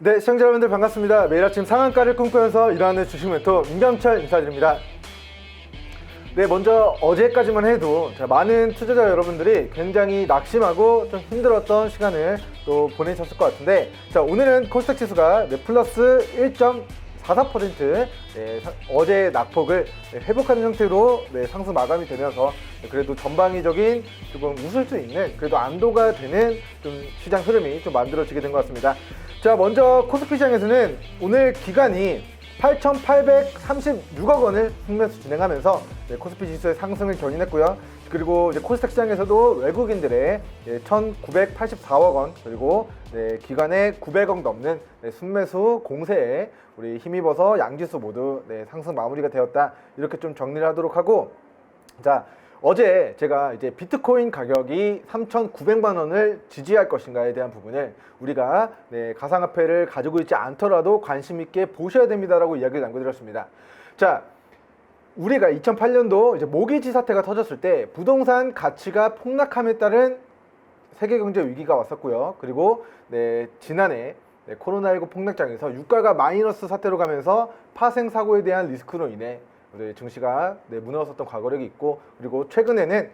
네, 시청자 여러분들 반갑습니다. 매일 아침 상한가를 꿈꾸면서 일하는 주식 멘토 민경철 인사드립니다. 네, 먼저 어제까지만 해도 많은 투자자 여러분들이 굉장히 낙심하고 좀 힘들었던 시간을 또 보내셨을 것 같은데, 자, 오늘은 코스닥 지수가 플러스 1.44%, 어제의 낙폭을 회복하는 형태로 상승 마감이 되면서 그래도 전방위적인 조금 웃을 수 있는, 그래도 안도가 되는 좀 시장 흐름이 좀 만들어지게 된 것 같습니다. 자, 먼저 코스피 시장에서는 오늘 기간이 8,836억 원을 흥매수 진행하면서 코스피 지수의 상승을 견인했고요. 그리고 이제 코스닥 시장에서도 외국인들의 1,984억 원, 그리고 기간에 900억 넘는 순매수 공세에 우리 힘입어서 양지수 모두 상승 마무리가 되었다, 이렇게 좀 정리를 하도록 하고, 자, 어제 제가 이제 비트코인 가격이 3,900만 원을 지지할 것인가에 대한 부분을 우리가 가상화폐를 가지고 있지 않더라도 관심 있게 보셔야 됩니다라고 이야기를 남겨드렸습니다. 자, 우리가 2008년도 이제 모기지 사태가 터졌을 때 부동산 가치가 폭락함에 따른 세계 경제 위기가 왔었고요. 그리고 지난해 코로나19 폭락장에서 유가가 마이너스 사태로 가면서 파생 사고에 대한 리스크로 인해 증시가 무너졌던 과거력이 있고, 그리고 최근에는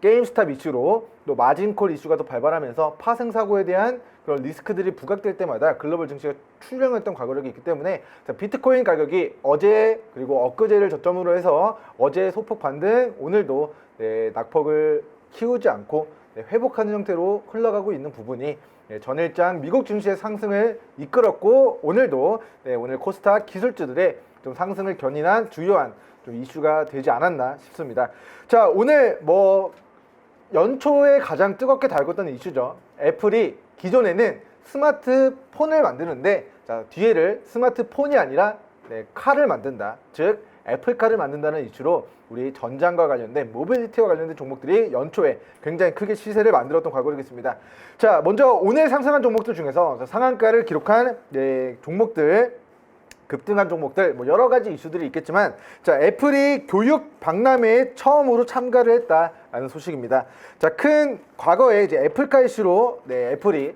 게임스탑 이슈로 또 마진콜 이슈가 또 발발하면서 파생 사고에 대한 그런 리스크들이 부각될 때마다 글로벌 증시가 출렁했던 과거력이 있기 때문에, 자, 비트코인 가격이 어제 그리고 엊그제를 저점으로 해서 어제 소폭 반등, 오늘도 낙폭을 키우지 않고 회복하는 형태로 흘러가고 있는 부분이 전일장 미국 증시의 상승을 이끌었고, 오늘도 오늘 코스닥 기술주들의 좀 상승을 견인한 주요한 좀 이슈가 되지 않았나 싶습니다. 자, 오늘 연초에 가장 뜨겁게 달궜던 이슈죠. 애플이 기존에는 스마트폰을 만드는데, 자, 뒤에를 스마트폰이 아니라 칼을 만든다, 즉 애플카를 만든다는 이슈로 우리 전장과 관련된 모빌리티와 관련된 종목들이 연초에 굉장히 크게 시세를 만들었던 과거력이 있습니다. 자, 먼저 오늘 상승한 종목들 중에서 상한가를 기록한 종목들, 급등한 종목들, 여러 가지 이슈들이 있겠지만, 자, 애플이 교육 박람회에 처음으로 참가를 했다라는 소식입니다. 자, 큰 과거에 이제 애플카 이슈로 애플이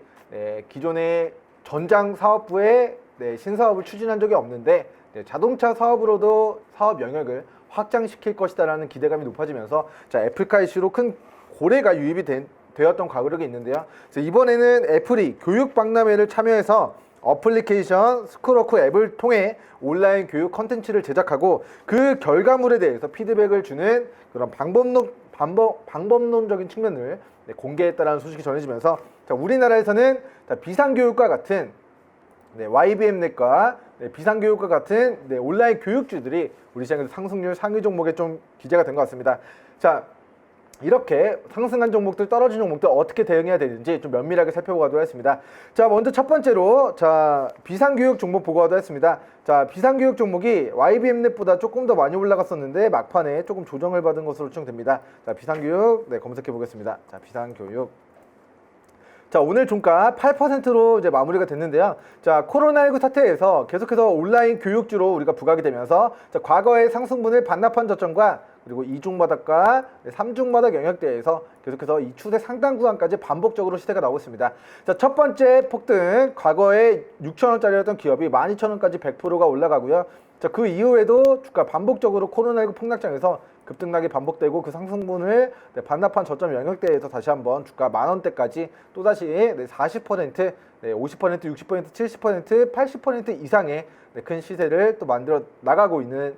기존의 전장 사업부에 신사업을 추진한 적이 없는데, 자동차 사업으로도 사업 영역을 확장시킬 것이다라는 기대감이 높아지면서, 자, 애플카 이슈로 큰 고래가 유입이 되었던 과거력이 있는데요. 그래서 이번에는 애플이 교육 박람회를 참여해서 어플리케이션 스쿨워크 앱을 통해 온라인 교육 컨텐츠를 제작하고 그 결과물에 대해서 피드백을 주는 그런 방법론적인 측면을 공개했다는 소식이 전해지면서, 자, 우리나라에서는 비상교육과 같은 YBM넷과 비상교육과 같은 온라인 교육주들이 우리 시장에서 상승률 상위 종목에 좀 기재가 된 것 같습니다. 자, 이렇게 상승한 종목들, 떨어진 종목들 어떻게 대응해야 되는지 좀 면밀하게 살펴보도록 하겠습니다. 자, 먼저 첫 번째로, 자, 비상교육 종목 보고 가도록 하겠습니다. 자, 비상교육 종목이 YBM넷보다 조금 더 많이 올라갔었는데 막판에 조금 조정을 받은 것으로 추정됩니다. 자, 비상교육 검색해 보겠습니다. 자, 비상교육. 자, 오늘 종가 8%로 이제 마무리가 됐는데요. 자, 코로나19 사태에서 계속해서 온라인 교육주로 우리가 부각이 되면서, 자, 과거의 상승분을 반납한 저점과 그리고 2중 바닥과 3중 바닥 영역대에서 계속해서 이 추세 상단 구간까지 반복적으로 시세가 나오고 있습니다. 자, 첫 번째 폭등, 과거에 6,000원짜리였던 기업이 12,000원까지 100%가 올라가고요. 자, 그 이후에도 주가 반복적으로 코로나19 폭락장에서 급등락이 반복되고 그 상승분을 반납한 저점 영역대에서 다시 한번 주가 만원대까지 또다시 40%, 50%, 60%, 70%, 80% 이상의 큰 시세를 또 만들어 나가고 있는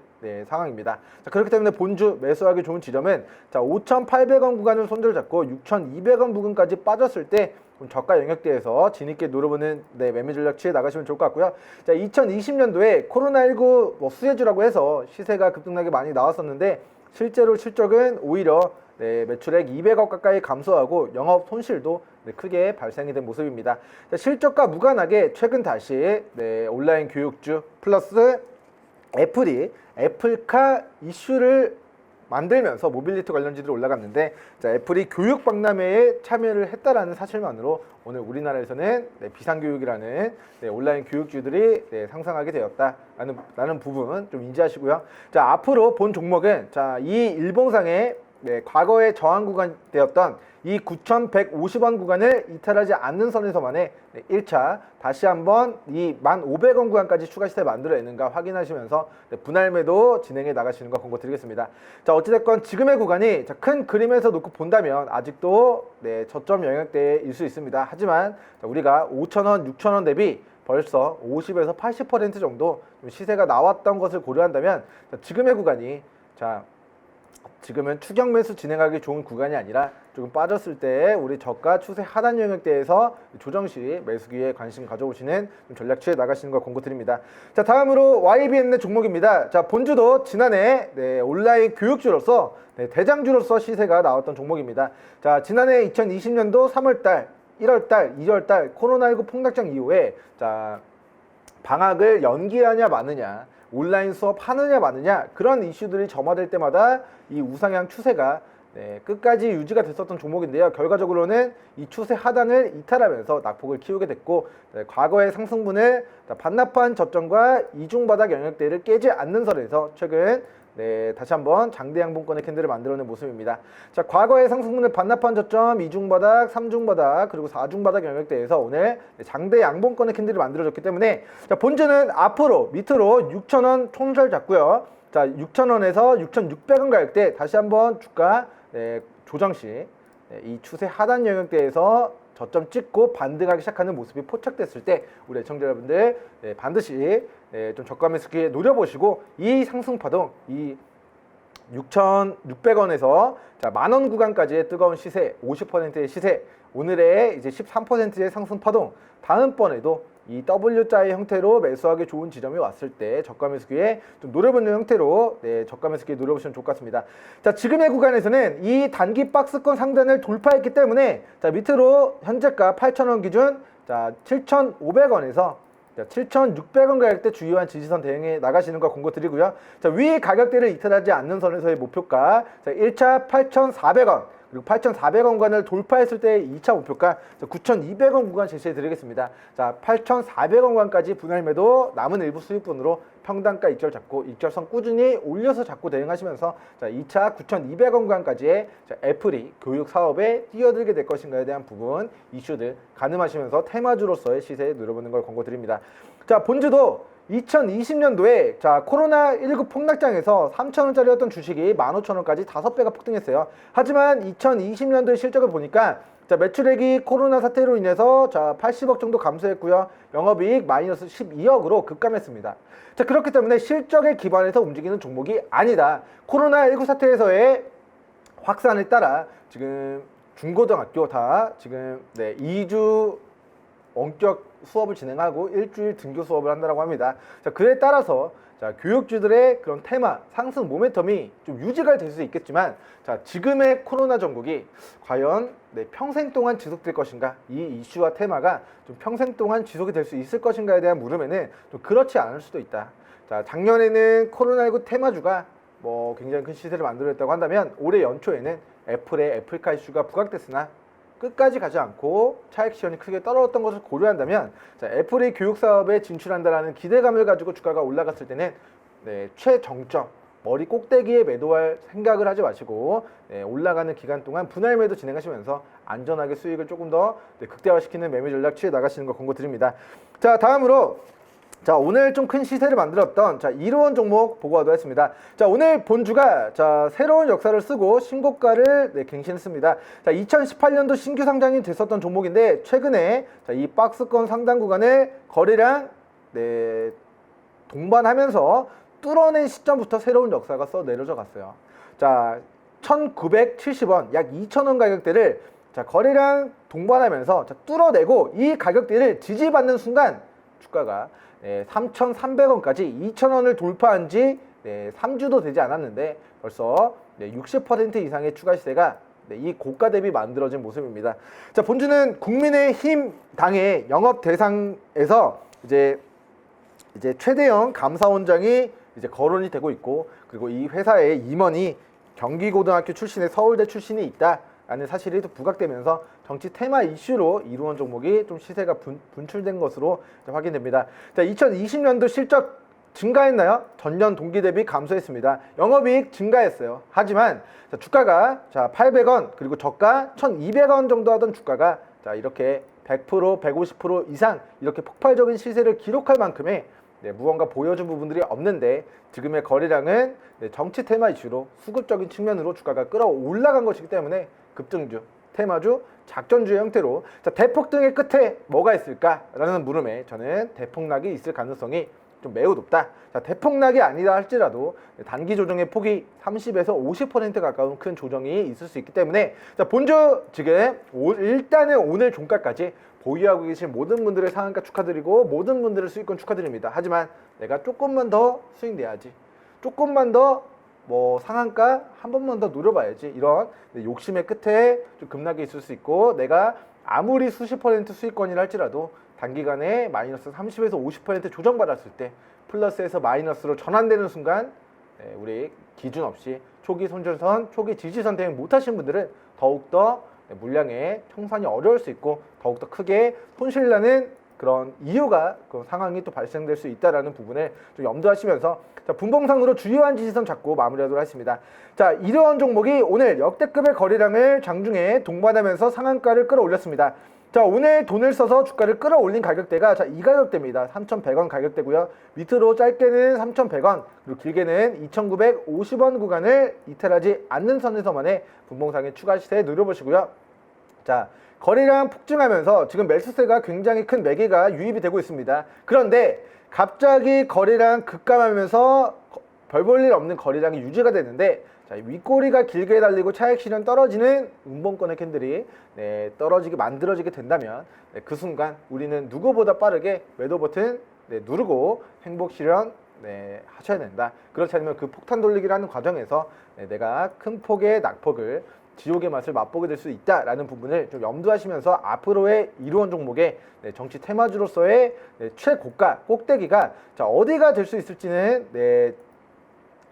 상황입니다. 자, 그렇기 때문에 본주 매수하기 좋은 지점은, 자, 5,800원 구간을 손절 잡고 6,200원 부근까지 빠졌을 때 저가 영역대에서 진입게 노려보는 매매 전략 취해 나가시면 좋을 것 같고요. 자, 2020년도에 코로나19 수혜주라고 해서 시세가 급등락이 많이 나왔었는데, 실제로 실적은 오히려 매출액 200억 가까이 감소하고 영업 손실도 크게 발생이 된 모습입니다. 자, 실적과 무관하게 최근 다시 온라인 교육주 플러스 애플이 애플카 이슈를 만들면서 모빌리티 관련주들이 올라갔는데, 자, 애플이 교육 박람회에 참여를 했다라는 사실만으로 오늘 우리나라에서는 비상교육이라는 온라인 교육주들이 상승하게 되었다라는 부분 좀 인지하시고요. 자, 앞으로 본 종목은, 자, 이 일봉상의 과거의 저항 구간되었던 이 9,150원 구간을 이탈하지 않는 선에서만의 1차 다시 한번 이 1,500원 구간까지 추가 시세 만들어내는가 확인하시면서 분할 매도 진행해 나가시는 거 권고드리겠습니다. 자, 어찌됐건 지금의 구간이 큰 그림에서 놓고 본다면 아직도 저점 영역대일 수 있습니다. 하지만 우리가 5,000원, 6,000원 대비 벌써 50에서 80% 정도 시세가 나왔던 것을 고려한다면 지금의 구간이 지금은 추격 매수 진행하기 좋은 구간이 아니라 조금 빠졌을 때 우리 저가 추세 하단 영역대에서 조정 시 매수 기회에 관심 가져오시는 전략 취해 나가시는 걸 권고드립니다. 자, 다음으로 YBM 내 종목입니다. 자, 본주도 지난해 온라인 교육주로서 대장주로서 시세가 나왔던 종목입니다. 자, 지난해 2020년도 3월달, 1월달, 2월달 코로나19 폭락장 이후에 방학을 연기하냐 마느냐, 온라인 수업 하느냐 마느냐 그런 이슈들이 점화될 때마다 이 우상향 추세가 끝까지 유지가 됐었던 종목인데요. 결과적으로는 이 추세 하단을 이탈하면서 낙폭을 키우게 됐고 과거의 상승분을 반납한 저점과 이중바닥 영역대를 깨지 않는 선에서 최근 다시 한번 장대 양봉권의 캔들을 만들어낸 모습입니다. 자, 과거의 상승분을 반납한 저점, 이중바닥, 삼중바닥, 그리고 사중바닥 영역대에서 오늘 장대 양봉권의 캔들을 만들어줬기 때문에 자, 본주는 앞으로 밑으로 6,000원 총절 잡고요. 자, 6,000원에서 6,600원 가격대 다시 한번 주가 조정 시 이 추세 하단 영역대에서 저점 찍고 반등하기 시작하는 모습이 포착됐을 때 우리 애청자 여러분들 반드시 좀 저가 매수 기회 노려보시고 이 상승 파동 이 6,600원에서 자, 만원 구간까지의 뜨거운 시세 50%의 시세 오늘의 이제 13%의 상승 파동 다음번에도 이 W자의 형태로 매수하기 좋은 지점이 왔을 때 저가 매수 기회 좀 노려보는 형태로 저가 매수 기회 노려보시면 좋을 것 같습니다. 자, 지금의 구간에서는 이 단기 박스권 상단을 돌파했기 때문에 자, 밑으로 현재가 8,000원 기준 자, 7,500원에서 7,600원 가격대 주요한 지지선 대응해 나가시는 걸 권고드리고요. 자, 위 가격대를 이탈하지 않는 선에서의 목표가 자, 1차 8,400원 그리고 8,400원 구간을 돌파했을 때 2차 목표가 9,200원 구간 제시해 드리겠습니다. 자, 8,400원 구간까지 분할 매도 남은 일부 수익분으로 평단가 익절 잡고 익절선 꾸준히 올려서 잡고 대응하시면서 자, 2차 9,200원 구간까지의 애플이 교육 사업에 뛰어들게 될 것인가에 대한 부분 이슈들 가늠하시면서 테마주로서의 시세에 누려보는 걸 권고드립니다. 자, 본주도 2020년도에 자, 코로나19 폭락장에서 3,000원짜리였던 주식이 15,000원까지 5배가 폭등했어요. 하지만 2020년도의 실적을 보니까 자, 매출액이 코로나 사태로 인해서 자, 80억 정도 감소했고요. 영업이익 마이너스 12억으로 급감했습니다. 자, 그렇기 때문에 실적에 기반해서 움직이는 종목이 아니다. 코로나19 사태에서의 확산에 따라 지금 중고등학교 다 지금 2주 원격 수업을 진행하고 일주일 등교 수업을 한다고 합니다. 자, 그에 따라서 자, 교육주들의 그런 테마, 상승 모멘텀이 좀 유지가 될 수 있겠지만 자, 지금의 코로나 전국이 과연 평생 동안 지속될 것인가? 이 이슈와 테마가 좀 평생 동안 지속이 될 수 있을 것인가에 대한 물음에는 좀 그렇지 않을 수도 있다. 자, 작년에는 코로나19 테마주가 굉장히 큰 시세를 만들어냈다고 한다면 올해 연초에는 애플의 애플카 이슈가 부각됐으나 끝까지 가지 않고 차익 시현이 크게 떨어졌던 것을 고려한다면 자, 애플이 교육 사업에 진출한다라는 기대감을 가지고 주가가 올라갔을 때는 최정점 머리 꼭대기에 매도할 생각을 하지 마시고 올라가는 기간 동안 분할 매도 진행하시면서 안전하게 수익을 조금 더 극대화시키는 매매 전략 취해 나가시는 거 권고드립니다. 자, 다음으로 자, 오늘 좀 큰 시세를 만들었던 자, 이루원 종목 보고 가도록 하겠습니다. 자, 오늘 본주가 자, 새로운 역사를 쓰고 신고가를 갱신했습니다. 자, 2018년도 신규 상장이 됐었던 종목인데 최근에 자, 이 박스권 상단 구간을 거래량 동반하면서 뚫어낸 시점부터 새로운 역사가 써 내려져 갔어요. 자, 1,970원 약 2,000원 가격대를 자, 거래량 동반하면서 자, 뚫어내고 이 가격대를 지지받는 순간 주가가 3,300원까지 2,000원을 돌파한 지 3주도 되지 않았는데 벌써 60% 이상의 추가 시세가 이 고가 대비 만들어진 모습입니다. 자, 본주는 국민의힘 당의 영업 대상에서 이제 최대형 감사원장이 이제 거론이 되고 있고 그리고 이 회사의 임원이 경기고등학교 출신의 서울대 출신이 있다라는 사실이 또 부각되면서 정치 테마 이슈로 이루원 종목이 좀 시세가 분출된 것으로 확인됩니다. 자, 2020년도 실적 증가했나요? 전년 동기 대비 감소했습니다. 영업이익 증가했어요. 하지만 자, 주가가 자 800원 그리고 저가 1200원 정도 하던 주가가 자 이렇게 100%, 150% 이상 이렇게 폭발적인 시세를 기록할 만큼의 무언가 보여준 부분들이 없는데 지금의 거래량은 정치 테마 이슈로 수급적인 측면으로 주가가 끌어올라간 것이기 때문에 급등주, 테마주, 작전주의 형태로 자, 대폭등의 끝에 뭐가 있을까라는 물음에 저는 대폭락이 있을 가능성이 좀 매우 높다. 자, 대폭락이 아니다 할지라도 단기 조정의 폭이 30에서 50% 가까운 큰 조정이 있을 수 있기 때문에 자, 본주 지금 일단은 오늘 종가까지 보유하고 계신 모든 분들의 상한가 축하드리고 모든 분들의 수익권 축하드립니다. 하지만 내가 조금만 더 수익 내야지, 조금만 더 상한가 한 번만 더 노려봐야지, 이런 욕심의 끝에 좀 급락이 있을 수 있고 내가 아무리 수십 퍼센트 수익권이라 할지라도 단기간에 마이너스 30에서 50% 조정받았을 때 플러스에서 마이너스로 전환되는 순간 우리 기준 없이 초기 손절선, 초기 지지선 대응 못하신 분들은 더욱더 물량의 청산이 어려울 수 있고 더욱더 크게 손실나는 그런 이유가 그 상황이 또 발생될 수 있다는 부분을 좀 염두하시면서 자, 분봉상으로 주요한 지지선 잡고 마무리하도록 하겠습니다. 자, 이러한 종목이 오늘 역대급의 거래량을 장중에 동반하면서 상한가를 끌어올렸습니다. 자, 오늘 돈을 써서 주가를 끌어올린 가격대가 자, 이 가격대입니다. 3,100원 가격대고요. 밑으로 짧게는 3,100원, 그리고 길게는 2,950원 구간을 이탈하지 않는 선에서만의 분봉상의 추가 시세 누려보시고요. 자, 거래량 폭증하면서 지금 매수세가 굉장히 큰 매개가 유입이 되고 있습니다. 그런데 갑자기 거래량 급감하면서 별 볼 일 없는 거래량이 유지가 되는데 자, 윗꼬리가 길게 달리고 차익 실현 떨어지는 운봉권의 캔들이 떨어지게 만들어지게 된다면 그 순간 우리는 누구보다 빠르게 매도 버튼 누르고 행복 실현 하셔야 된다. 그렇지 않으면 그 폭탄 돌리기를 하는 과정에서 내가 큰 폭의 낙폭을 지옥의 맛을 맛보게 될 수 있다라는 부분을 좀 염두하시면서 앞으로의 이루원 종목의 정치 테마주로서의 최고가 꼭대기가 자, 어디가 될 수 있을지는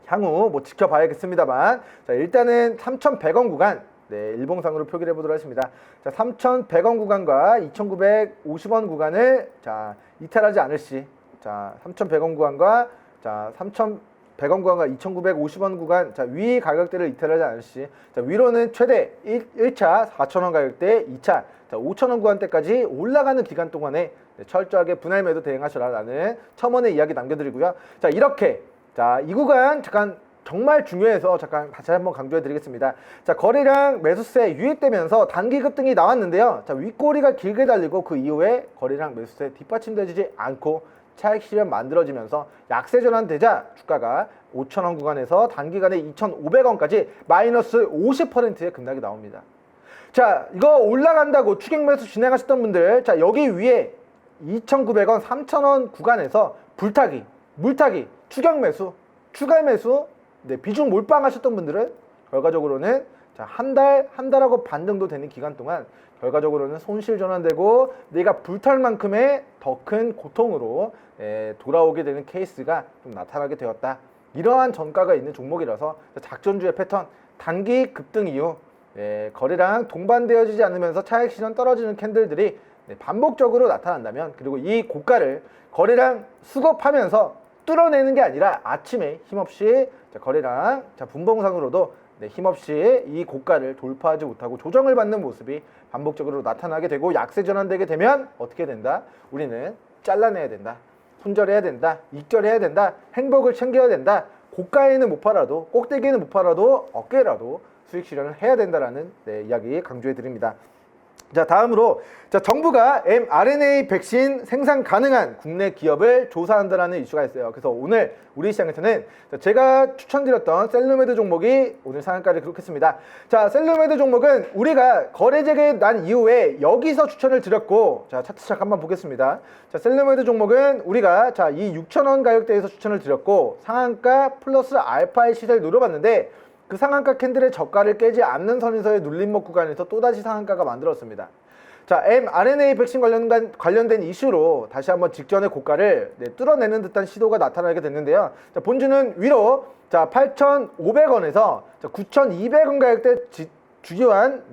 향후 지켜봐야겠습니다만 자, 일단은 3,100원 구간 일봉상으로 표기를 해보도록 하겠습니다. 자, 3,100원 구간과 2,950원 구간을 자, 이탈하지 않을 시, 자, 3,100원 구간과 자, 3,100원 구간과 2,950원 구간 자, 위 가격대를 이탈하지 않을 시, 자, 위로는 최대 1차 4,000원 가격대, 2차 자, 5,000원 구간대까지 올라가는 기간 동안에 철저하게 분할 매도 대응하셔라라는 첨언의 이야기 남겨드리고요. 자, 이렇게 자, 이 구간 잠깐 정말 중요해서 잠깐 다시 한번 강조해 드리겠습니다. 자, 거래량 매수세 유입되면서 단기 급등이 나왔는데요. 자, 윗꼬리가 길게 달리고 그 이후에 거래량 매수세 뒷받침되지 않고 차익 실현 만들어지면서 약세 전환되자 주가가 5,000원 구간에서 단기간에 2,500원까지 마이너스 50%의 급락이 나옵니다. 자, 이거 올라간다고 추격 매수 진행하셨던 분들 자, 여기 위에 2,900원, 3,000원 구간에서 불타기, 물타기, 추격 매수, 추가 매수, 비중 몰빵하셨던 분들은 결과적으로는 자, 한 달하고 반 정도 되는 기간 동안 결과적으로는 손실 전환되고 내가 불탈 만큼의 더 큰 고통으로 돌아오게 되는 케이스가 좀 나타나게 되었다. 이러한 전가가 있는 종목이라서 작전주의 패턴, 단기 급등 이후 거래량 동반되어지지 않으면서 차익 실현 떨어지는 캔들들이 반복적으로 나타난다면 그리고 이 고가를 거래량 수급하면서 뚫어내는 게 아니라 아침에 힘없이 거래량 분봉상으로도 힘없이 이 고가를 돌파하지 못하고 조정을 받는 모습이 반복적으로 나타나게 되고 약세 전환되게 되면 어떻게 된다? 우리는 잘라내야 된다. 손절해야 된다. 익절해야 된다. 행복을 챙겨야 된다. 고가에는 못 팔아도 꼭대기에는 못 팔아도 어깨라도 수익 실현을 해야 된다라는 이야기 강조해 드립니다. 자, 다음으로 자, 정부가 mRNA 백신 생산 가능한 국내 기업을 조사한다라는 이슈가 있어요. 그래서 오늘 우리 시장에서는 제가 추천드렸던 셀루메드 종목이 오늘 상한가를 기록했습니다. 자, 셀루메드 종목은 우리가 거래 재개난 이후에 여기서 추천을 드렸고 자, 차트 시작 한번 보겠습니다. 자, 셀루메드 종목은 우리가 자, 이 6,000원 가격대에서 추천을 드렸고 상한가 플러스 알파의 시세를 노려봤는데 그 상한가 캔들의 저가를 깨지 않는 선에서의 눌림목 구간에서 또다시 상한가가 만들었습니다. 자, mRNA 백신 관련된 이슈로 다시 한번 직전의 고가를 뚫어내는 듯한 시도가 나타나게 됐는데요. 자, 본주는 위로 자, 8,500원에서 9,200원 가격대 주요한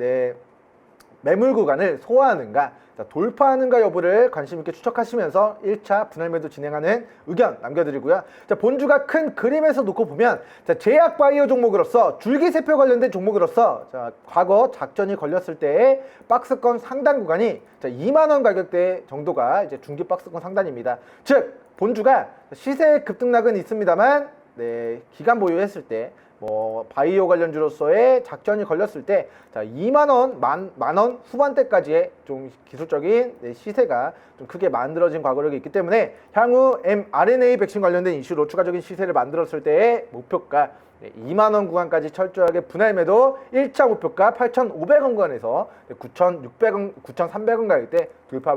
매물 구간을 소화하는가, 돌파하는가 여부를 관심 있게 추적하시면서 1차 분할 매도 진행하는 의견 남겨드리고요. 자, 본주가 큰 그림에서 놓고 보면 자, 제약 바이오 종목으로서 줄기세포 관련된 종목으로서 자, 과거 작전이 걸렸을 때의 박스권 상단 구간이 자, 2만 원 가격대 정도가 이제 중기 박스권 상단입니다. 즉 본주가 시세 급등락은 있습니다만 네, 기간 보유했을 때 뭐 바이오 관련주로서의 작전이 걸렸을 때 자, 2만 원, 만 원 후반대까지의 좀 기술적인 네, 시세가 좀 크게 만들어진 과거력이 있기 때문에 향후 mRNA 백신 관련된 이슈로 추가적인 시세를 만들었을 때의 목표가 2만 원 구간까지 철저하게 분할 매도 1차 목표가 8,500원 구간에서 9,600원, 9,300원 가격대 돌파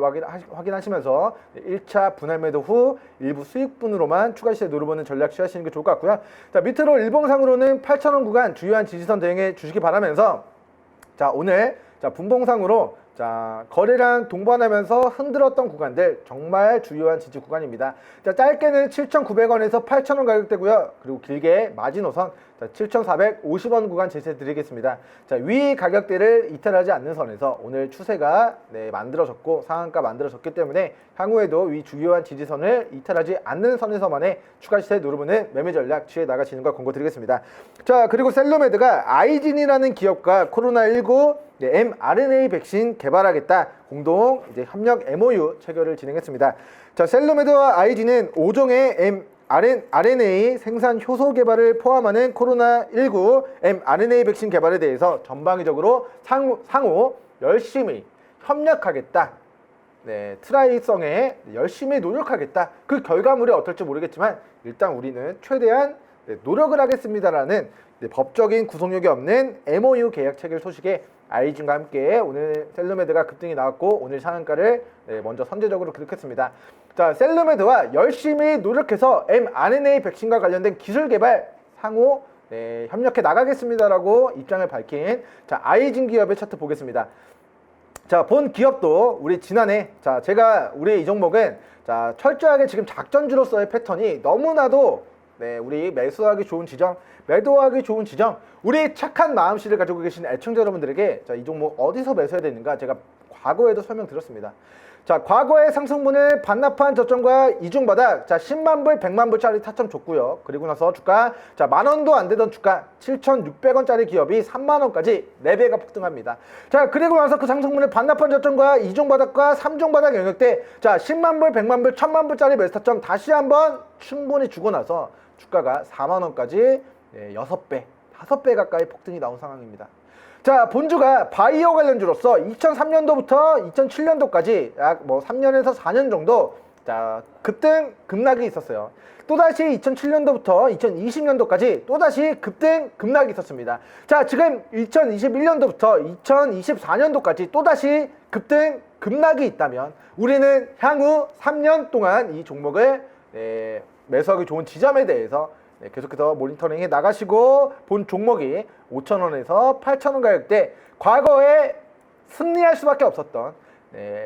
확인하시면서 1차 분할 매도 후 일부 수익분으로만 추가 시세 노려보는 전략 취하시는 게 좋을 것 같고요. 자, 밑으로 일봉상으로는 8,000원 구간 주요한 지지선 대응해 주시기 바라면서 자, 오늘 자, 분봉상으로 자, 거래량 동반하면서 흔들었던 구간들 정말 주요한 지지 구간입니다. 자, 짧게는 7,900원에서 8,000원 가격대고요. 그리고 길게 마지노선 7,450원 구간 제시해 드리겠습니다. 자, 위 가격대를 이탈하지 않는 선에서 오늘 추세가 네, 만들어졌고 상한가 만들어졌기 때문에 향후에도 위 주요한 지지선을 이탈하지 않는 선에서만의 추가 시세 노려보는 매매 전략 취해 나가시는 걸 권고드리겠습니다. 자, 그리고 셀로메드가 아이진이라는 기업과 코로나19 네, mRNA 백신 개발하겠다 공동 이제 협력 MOU 체결을 진행했습니다. 자, 셀로메드와 아이진은 5종의 mRNA 생산 효소 개발을 포함하는 코로나19 mRNA 백신 개발에 대해서 전방위적으로 상호 열심히 협력하겠다. 네, 트라이성에 열심히 노력하겠다. 그 결과물이 어떨지 모르겠지만 일단 우리는 최대한 노력을 하겠습니다라는 법적인 구속력이 없는 MOU 계약 체결 소식에 아이진과 함께 오늘 셀로메드가 급등이 나왔고 오늘 상한가를 먼저 선제적으로 기록했습니다. 자, 셀로메드와 열심히 노력해서 mRNA 백신과 관련된 기술 개발 상호 협력해 나가겠습니다라고 입장을 밝힌 자, 아이진 기업의 차트 보겠습니다. 자, 본 기업도 우리 지난해 자, 제가 우리 이 종목은 자, 철저하게 지금 작전주로서의 패턴이 너무나도 우리 매수하기 좋은 지점, 매도하기 좋은 지점, 우리 착한 마음씨를 가지고 계신 애청자 여러분들에게 자, 이 종목 어디서 매수해야 되는가 제가 과거에도 설명드렸습니다. 자, 과거의 상승분을 반납한 저점과 이중바닥 자, 10만 불, 100만 불짜리 타점 줬고요. 그리고 나서 주가 자, 만원도 안 되던 주가 7,600원짜리 기업이 3만원까지 4배가 폭등합니다. 자, 그리고 나서 그 상승분을 반납한 저점과 이중바닥과 3중바닥 영역대 자, 10만 불, 100만 불, 1000만 불짜리 매수 타점 다시 한번 충분히 주고 나서 주가가 4만원까지 6배, 5배 가까이 폭등이 나온 상황입니다. 자, 본주가 바이오 관련주로서 2003년도부터 2007년도까지 약 뭐 3년에서 4년 정도 자, 급등, 급락이 있었어요. 또다시 2007년도부터 2020년도까지 또다시 급등, 급락이 있었습니다. 자, 지금 2021년도부터 2024년도까지 또다시 급등, 급락이 있다면 우리는 향후 3년 동안 이 종목을 매수하기 좋은 지점에 대해서 계속해서 모니터링 해 나가시고 본 종목이 5,000원에서 8,000원 가격대 과거에 승리할 수밖에 없었던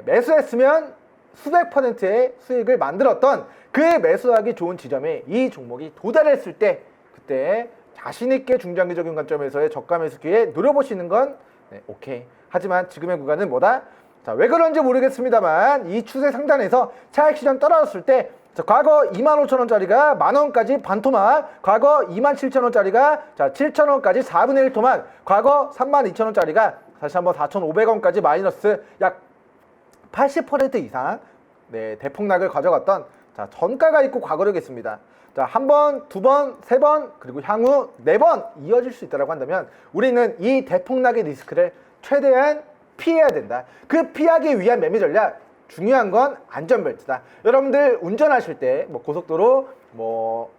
매수했으면 수백 %의 수익을 만들었던 그 매수하기 좋은 지점에 이 종목이 도달했을 때 그때 자신있게 중장기적인 관점에서의 저가 매수 기회 노려보시는 건 오케이. 하지만 지금의 구간은 뭐다? 자, 왜 그런지 모르겠습니다만 이 추세 상단에서 차익 시장 떨어졌을 때 자, 과거 25,000원짜리가 만원까지 반토막, 과거 27,000원짜리가 자, 7,000원까지 4분의 1 토막, 과거 32,000원짜리가 다시 한번 4,500원까지 마이너스 약 80% 이상 대폭락을 가져갔던 자, 전가가 있고 과거력이 있습니다. 자, 한 번, 두 번, 세 번, 그리고 향후 4번 이어질 수 있다고 한다면 우리는 이 대폭락의 리스크를 최대한 피해야 된다. 그 피하기 위한 매매 전략 중요한 건 안전벨트다. 여러분들 운전하실 때 뭐 고속도로 뭐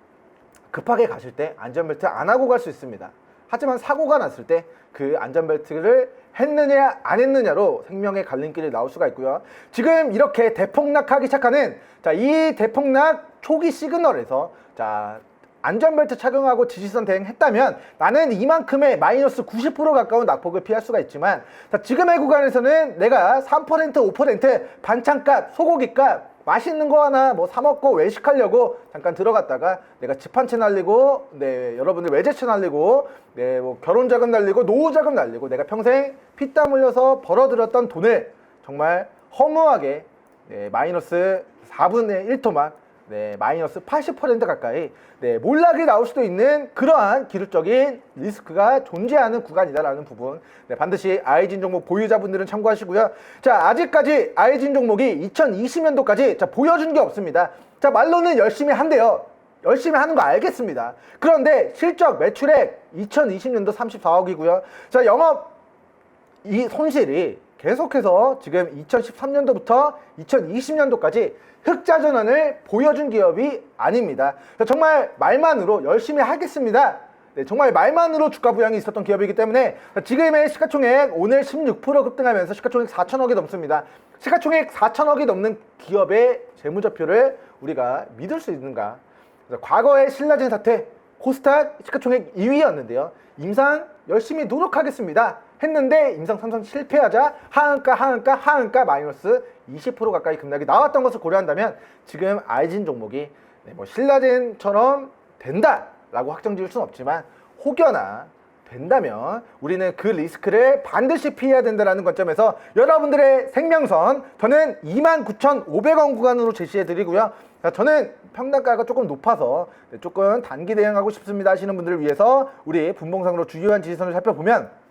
급하게 가실 때 안전벨트 안 하고 갈 수 있습니다. 하지만 사고가 났을 때 그 안전벨트를 했느냐 안 했느냐로 생명의 갈림길이 나올 수가 있고요. 지금 이렇게 대폭락하기 시작하는 자, 이 대폭락 초기 시그널에서 자, 안전벨트 착용하고 지지선 대응했다면 나는 이만큼의 마이너스 90% 가까운 낙폭을 피할 수가 있지만 자, 지금의 구간에서는 내가 3% 5% 반찬값 소고기값 맛있는 거 하나 뭐 사 먹고 외식하려고 잠깐 들어갔다가 내가 집 한 채 날리고 여러분들 외제차 날리고 뭐 결혼 자금 날리고 노후 자금 날리고 내가 평생 피땀 흘려서 벌어들였던 돈을 정말 허무하게 마이너스 4분의 1토막 마이너스 80% 가까이 몰락이 나올 수도 있는 그러한 기술적인 리스크가 존재하는 구간이다라는 부분 반드시 아이진 종목 보유자분들은 참고하시고요. 자, 아직까지 아이진 종목이 2020년도까지 보여준 게 없습니다. 자, 말로는 열심히 한대요. 열심히 하는 거 알겠습니다. 그런데 실적 매출액 2020년도 34억이고요. 자, 영업 이 손실이 계속해서 지금 2013년도부터 2020년도까지 흑자 전환을 보여준 기업이 아닙니다. 정말 말만으로 열심히 하겠습니다. 정말 말만으로 주가 부양이 있었던 기업이기 때문에 지금의 시가총액 오늘 16% 급등하면서 시가총액 4천억이 넘습니다. 시가총액 4천억이 넘는 기업의 재무제표를 우리가 믿을 수 있는가? 과거의 신라젠 사태, 코스닥 시가총액 2위였는데요. 임상 열심히 노력하겠습니다 했는데 임상 3상 실패하자 하한가 마이너스 20% 가까이 급락이 나왔던 것을 고려한다면 지금 아이진 종목이 뭐 신라젠처럼 된다라고 확정 지을 수는 없지만 혹여나 된다면 우리는 그 리스크를 반드시 피해야 된다는 관점에서 여러분들의 생명선 저는 29,500원 구간으로 제시해 드리고요. 저는 평단가가 조금 높아서 조금 단기 대응하고 싶습니다 하시는 분들을 위해서 우리 분봉상으로 주요한 지지선을 살펴보면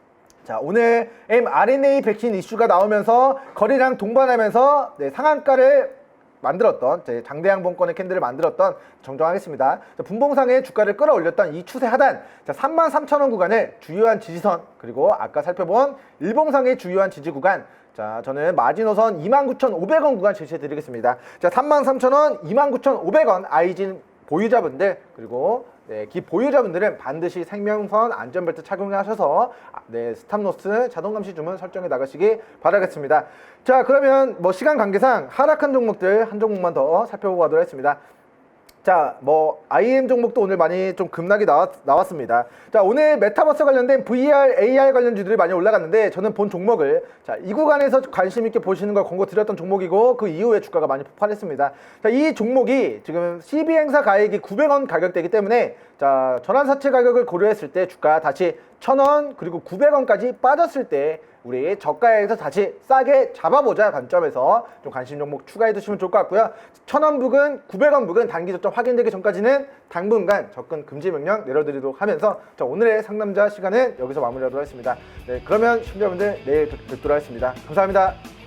자, 오늘 mRNA 백신 이슈가 나오면서 거래량 동반하면서 상한가를 만들었던 장대양봉권의 캔들을 만들었던 정정하겠습니다. 자, 분봉상의 주가를 끌어올렸던 이 추세 하단 자, 33,000원 구간을 주요한 지지선 그리고 아까 살펴본 일봉상의 주요한 지지 구간 자, 저는 마지노선 29,500원 구간 제시해 드리겠습니다. 자, 33,000원, 29,500원 아이진 보유자분들 그리고 기 보유자분들은 반드시 생명선 안전벨트 착용하셔서 스탑로스 자동감시 주문 설정해 나가시기 바라겠습니다. 자, 그러면 뭐 시간 관계상 하락한 종목들 한 종목만 더 살펴보고 가도록 하겠습니다. 자, 뭐 IM 종목도 오늘 많이 좀 급락이 나왔습니다. 자, 오늘 메타버스 관련된 VR, AR 관련주들이 많이 올라갔는데 저는 본 종목을 자, 이 구간에서 관심 있게 보시는 걸 권고 드렸던 종목이고 그 이후에 주가가 많이 폭발했습니다. 자, 이 종목이 지금 CB 행사 가액이 900원 가격대이기 때문에 자, 전환사채 가격을 고려했을 때 주가 다시 1,000원 그리고 900원까지 빠졌을 때 우리 저가에서 다시 싸게 잡아보자 관점에서 좀 관심 종목 추가해 두시면 좋을 것 같고요. 1,000원 부근, 900원 부근 단기 저점 확인되기 전까지는 당분간 접근 금지 명령 내려드리도록 하면서 자, 오늘의 상담자 시간은 여기서 마무리하도록 하겠습니다. 네, 그러면 시청자분들 내일 뵙도록 하겠습니다. 감사합니다.